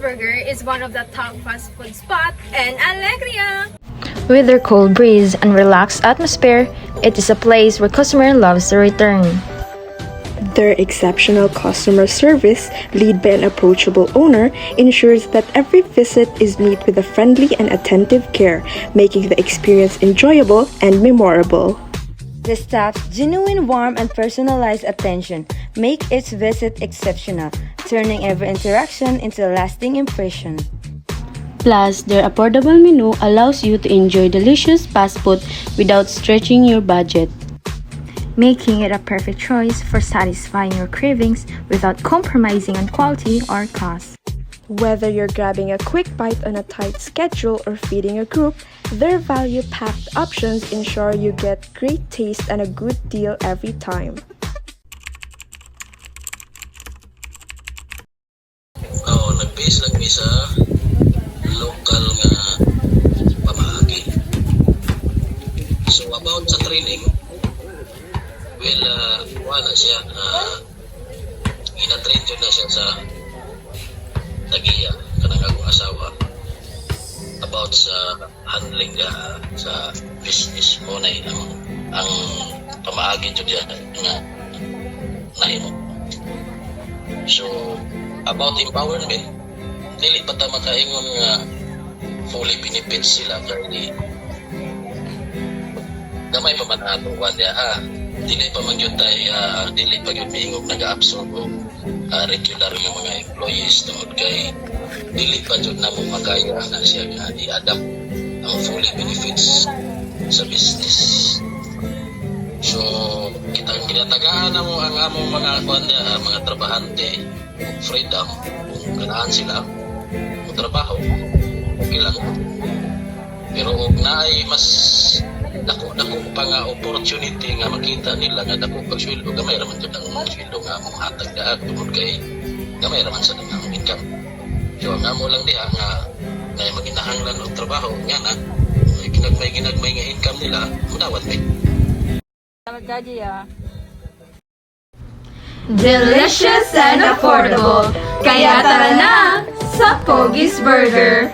Burger is one of the top fast food spot in Alegria. With their cool breeze and relaxed atmosphere, it is a place where customer loves to return. Their exceptional customer service, led by an approachable owner, ensures that every visit is met with a friendly and attentive care, making the experience enjoyable and memorable. The staff's genuine warmth and personalized attention make its visit exceptional, turning every interaction into a lasting impression. Plus, their affordable menu allows you to enjoy delicious fast food without stretching your budget, Making it a perfect choice for satisfying your cravings without compromising on quality or cost. Whether you're grabbing a quick bite on a tight schedule or feeding a group, their value-packed options ensure you get great taste and a good deal every time. Nag-base lang mi sa local nga pamaagi. So about sa training, wala siya, gina-train yun na siya sa tagiya, kanang akong asawa, about sa handling sa business mo na ang pamaagi yun yan nga nahimo. So about empowerment, dili pa ta makaingon nga fully benefits sila kaya gamay pa man ato wala dili pa man yun tayo dili pa yun miingog nag-absorb o regular yung mga employees tungod kay dili pa yun na mo magaya na siya nga i-adapt ang fully benefits sa business. So kinatagaan na mo ang among mga trabahante freedom kung ganahan sila trabaho, okay lang. Pero kung naay mas dako pa nga opportunity nga makita nila nga dako pag sweldo, gamay raman dyan ang sweldo nga mong hatag daag tungod kay gamay raman sa ng income. So ang amo lang diha nga na maginahanglan og trabaho nga na may ginagmay nga income nila, mudawat may. Delicious and affordable. Kaya tara na sa Pogi's Burger.